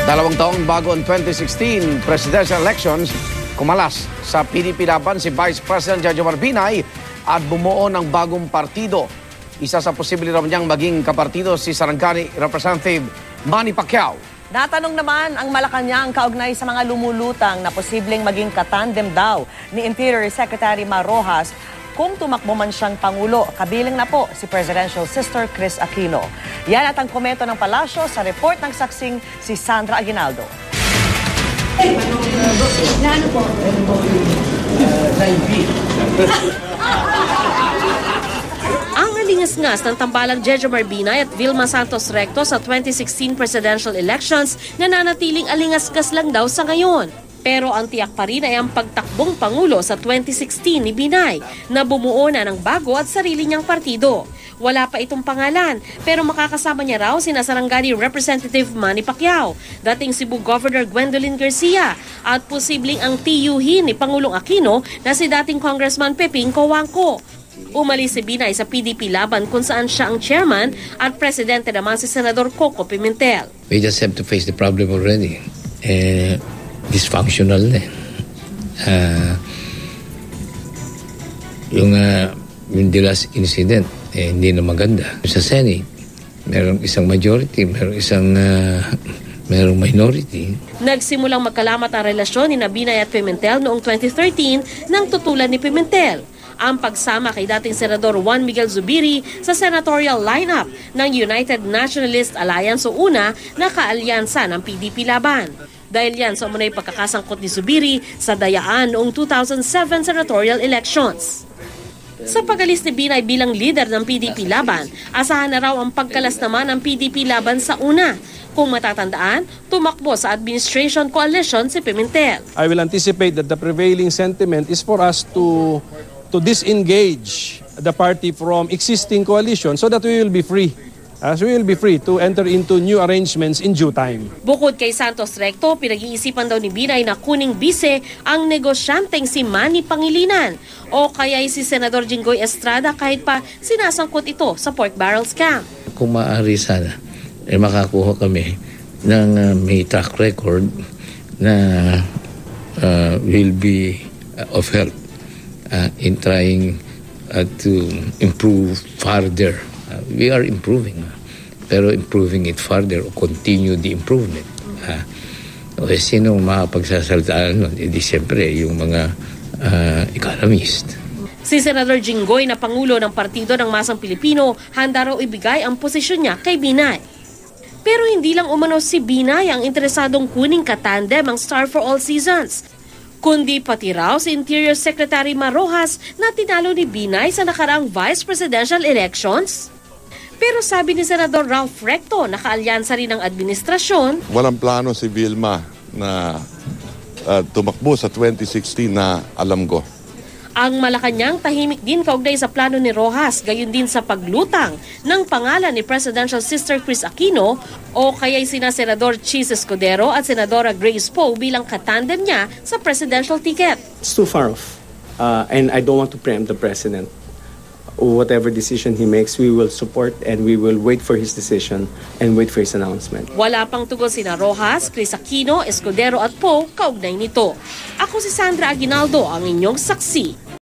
2 taong bago ang 2016 presidential elections, kumalas sa PDP laban si Vice President Jejomar Binay at bumuo ng bagong partido. Isa sa posible raw niyang maging kapartido si Sarangani Representative Manny Pacquiao. Natanong naman ang Malacanang kaugnay sa mga lumulutang na posibleng maging katandem daw ni Interior Secretary Mar Rojas kung tumakbo man siyang Pangulo. Kabilang na po si Presidential Sister Chris Aquino. Yan at ang komento ng Palasyo sa report ng saksing si Sandra Aguinaldo. Ang alingas-ngas ng tambalang Jejomar Binay at Vilma Santos Recto sa 2016 presidential elections nananatiling alingas-ngas lang daw sa ngayon. Pero ang tiyak pa rin ay ang pagtakbong Pangulo sa 2016 ni Binay na bumuo na ng bago at sarili niyang partido. Wala pa itong pangalan pero makakasama niya raw sina Sarangani Representative Manny Pacquiao, dating Cebu Governor Gwendolyn Garcia at posibleng ang tiyuhin ni Pangulong Aquino na si dating Congressman Peping Cojuangco. Umalis si Binay sa PDP laban kung saan siya ang chairman at presidente naman si Senador Coco Pimentel. We just have to face the problem already. Dysfunctional na. Yung last incident, hindi na maganda. Sa Senate, merong isang majority, merong minority. Nagsimulang magkalamat ang relasyon ni Binay at Pimentel noong 2013 nang tutulan ni Pimentel ang pagsama kay dating Senador Juan Miguel Zubiri sa senatorial lineup ng United Nationalist Alliance o UNA na kaalyansa ng PDP laban. Dahil yan sa umunay pagkakasangkot ni Zubiri sa dayaan noong 2007 senatorial elections. Sa pagalis ni Binay bilang leader ng PDP laban, asahan na raw ang pagkalas naman ng PDP laban sa UNA. Kung matatandaan, tumakbo sa administration coalition si Pimentel. I will anticipate that the prevailing sentiment is for us to disengage the party from existing coalition so that we will be free. We will be free to enter into new arrangements in due time. Bukod kay Santos Recto, pinag-iisipan daw ni Binay na kuning bise ang negosyanteng si Manny Pangilinan o kaya'y si Senador Jinggoy Estrada kahit pa sinasangkot ito sa pork barrel scam. Kung maaari sana, makakuha kami ng may track record na will be of help in trying to improve further. We are improving, pero improving it further or continue the improvement. Sino makapagsasaltaan nun? Di siyempre yung mga economist. Si Senador Jinggoy na Pangulo ng Partido ng Masang Pilipino, handa raw ibigay ang posisyon niya kay Binay. Pero hindi lang umano si Binay ang interesadong kuning katandem ang Star for All Seasons, kundi pati raw si Interior Secretary Mar Rojas na tinalo ni Binay sa nakaraang vice presidential elections. Pero sabi ni Senador Ralph Recto, nakaalyansa rin ng administrasyon. Walang plano si Vilma na tumakbo sa 2016 na alam ko. Ang Malacanang tahimik din kaugnay sa plano ni Rojas, gayon din sa paglutang ng pangalan ni Presidential Sister Chris Aquino o kaya'y sina Senador Chis Escudero at Senadora Grace Poe bilang katandem niya sa presidential ticket. It's too far off and I don't want to preempt the President. Whatever decision he makes, we will support and we will wait for his decision and wait for his announcement. Wala pang tugon sina Rojas, Chris Aquino, Escudero at Poe kaugnay nito. Ako si Sandra Aguinaldo, ang inyong saksi.